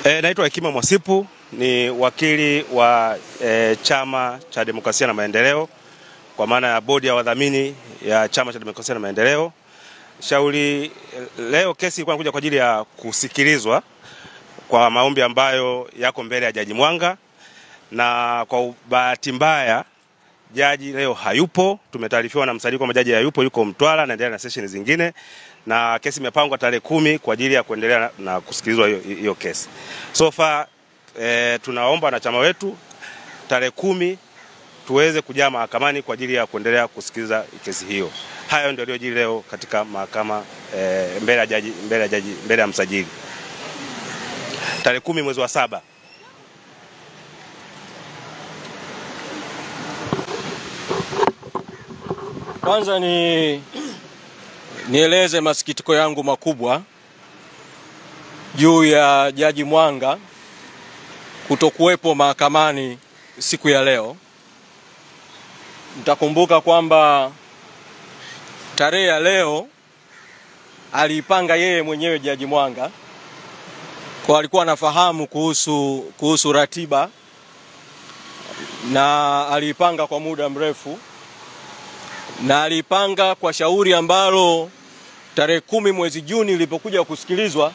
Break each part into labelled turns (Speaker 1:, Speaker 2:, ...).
Speaker 1: Naitwa Hekima Mwasipu, ni wakili wa Chama cha Demokrasia na Maendeleo, kwa maana ya bodi ya wadhamini ya Chama cha Demokrasia na Maendeleo. Shauri leo kesi ilikuwa inakuja kwa ajili ya kusikilizwa kwa maombi ambayo yako mbele ya Jaji Mwanga, na kwa bahati mbaya jaji leo hayupo. Tumetaarifiwa na msajili kwamba jaji hayupo, yuko Mtwara na endelea na session zingine, na kesi imepangwa tarehe 10 kwa ajili ya kuendelea na kusikilizwa hiyo kesi. So far tunaomba wanachama wetu tarehe 10 tuweze kujaa mahakamani kwa ajili ya kuendelea kusikiliza kesi hiyo. Hayo ndio yaliyojiri leo katika mahakama mbele ya msajili tarehe 10 mwezi wa 7.
Speaker 2: Kwanza nieleze masikitiko yangu makubwa juu ya Jaji Mwanga kutokuwepo mahakamani siku ya leo. Mtakumbuka kwamba tarehe ya leo aliipanga yeye mwenyewe Jaji Mwanga, kwa alikuwa anafahamu kuhusu ratiba na aliipanga kwa muda mrefu, na alipanga kwa shauri ambalo tarehe 10 mwezi Juni lilipokuja kusikilizwa,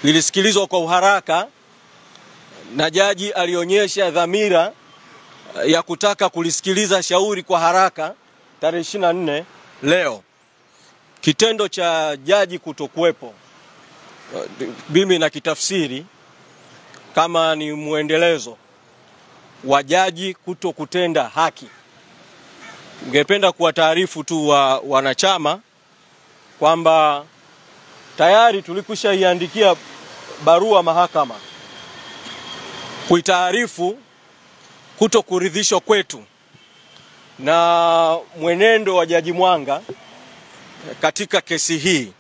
Speaker 2: lilisikilizwa kwa uharaka, na jaji alionyesha dhamira ya kutaka kulisikiliza shauri kwa haraka tarehe 24 leo. Kitendo cha jaji kutokuwepo mimi na kitafsiri kama ni muendelezo wa jaji kutokutenda haki. Ningependa kuwataarifu tu wanachama kwamba tayari tulikwishaiandikia barua mahakama kuitaarifu kutokuridhishwa kwetu na mwenendo wa Jaji Mwanga katika kesi hii,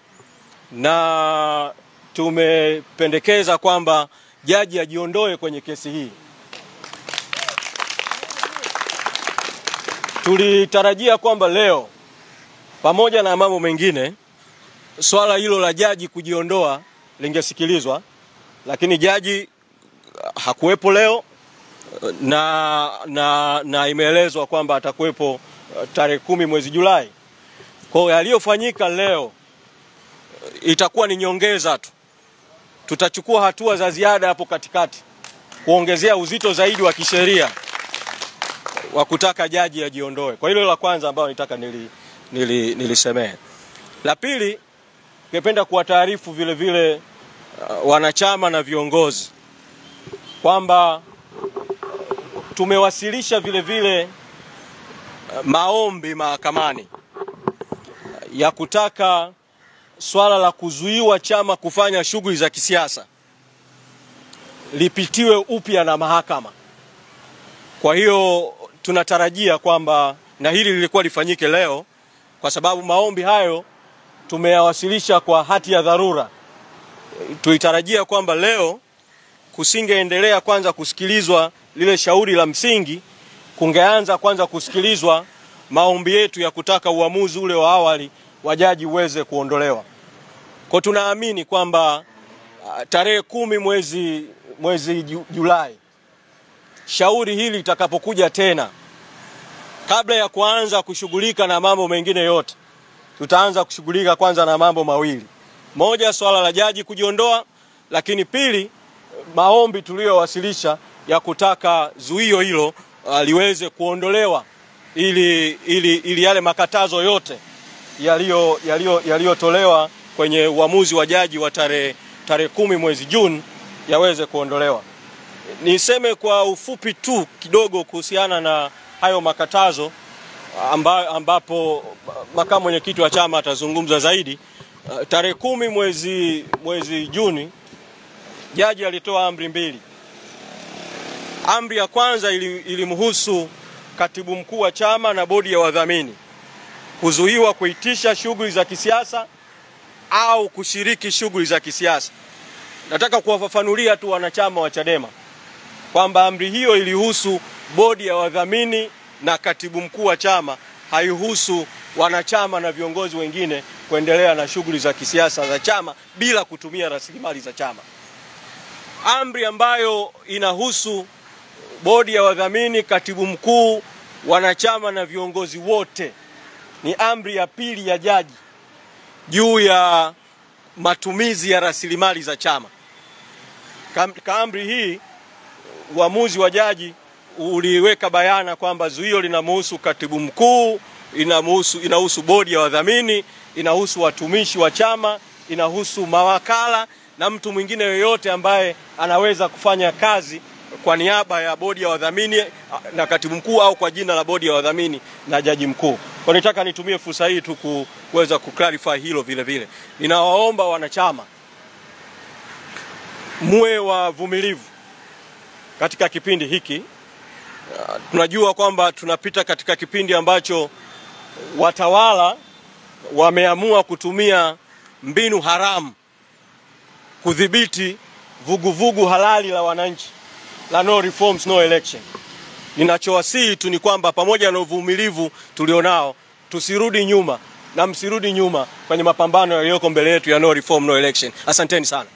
Speaker 2: na tumependekeza kwamba jaji ajiondoe kwenye kesi hii. Tulitarajia kwamba leo pamoja na mambo mengine swala hilo la jaji kujiondoa lingesikilizwa, lakini jaji hakuwepo leo na imeelezwa kwamba atakuwepo tarehe 10 mwezi Julai. Kwa hiyo yaliyofanyika leo itakuwa ni nyongeza tu. Tutachukua hatua za ziada hapo katikati kuongezea uzito zaidi wa kisheria wa kutaka jaji ajiondoe. Kwa hilo la kwanza ambalo nitaka nilisemee. La pili, ningependa kuwataarifu vile vile wanachama na viongozi kwamba tumewasilisha vile vile maombi mahakamani ya kutaka swala la kuzuiwa chama kufanya shughuli za kisiasa lipitiwe upya na mahakama. Kwa hiyo tunatarajia kwamba, na hili lilikuwa lifanyike leo, kwa sababu maombi hayo tumeyawasilisha kwa hati ya dharura. Tulitarajia kwamba leo kusingeendelea kwanza kusikilizwa lile shauri la msingi, kungeanza kwanza kusikilizwa maombi yetu ya kutaka uamuzi ule wa awali wa jaji uweze kuondolewa. Kwa tunaamini kwamba tarehe 10 mwezi Julai shauri hili litakapokuja tena, kabla ya kuanza kushughulika na mambo mengine yote, tutaanza kushughulika kwanza na mambo mawili. Moja, swala la jaji kujiondoa, lakini pili, maombi tuliyowasilisha ya kutaka zuio hilo liweze kuondolewa ili yale makatazo yote yaliyotolewa kwenye uamuzi wa jaji wa tarehe 10 mwezi Juni yaweze kuondolewa. Niseme kwa ufupi tu kidogo kuhusiana na hayo makatazo ambapo makamu mwenyekiti wa chama atazungumza zaidi. Tarehe 10 mwezi Juni jaji alitoa amri mbili. Amri ya kwanza ilimhusu katibu mkuu wa chama na bodi ya wadhamini kuzuiwa kuitisha shughuli za kisiasa au kushiriki shughuli za kisiasa. Nataka kuwafafanulia tu wanachama wa Chadema kwamba amri hiyo ilihusu bodi ya wadhamini na katibu mkuu wa chama, haihusu wanachama na viongozi wengine kuendelea na shughuli za kisiasa za chama bila kutumia rasilimali za chama. amri ambayo inahusu bodi ya wadhamini, katibu mkuu, wanachama na viongozi wote. Ni amri ya pili ya jaji juu ya matumizi ya rasilimali za chama. Amri hii, uamuzi wa jaji uliweka bayana kwamba zuio linamhusu katibu mkuu, inahusu bodi ya wadhamini, inahusu watumishi wa chama, inahusu mawakala na mtu mwingine yoyote ambaye anaweza kufanya kazi kwa niaba ya bodi ya wadhamini na katibu mkuu au kwa jina la bodi ya wadhamini na jaji mkuu. Kwa nitaka nitumie fursa hii tu kuweza kuclarify hilo vile vile. Ninawaomba wanachama muwe wavumilivu katika kipindi hiki. Tunajua kwamba tunapita katika kipindi ambacho watawala wameamua kutumia mbinu haramu kudhibiti vuguvugu halali la wananchi la no reforms no election. Ninachowasihi tu ni kwamba pamoja na uvumilivu tulionao, tusirudi nyuma na msirudi nyuma kwenye mapambano yaliyoko mbele yetu ya no reform no election. Asanteni sana.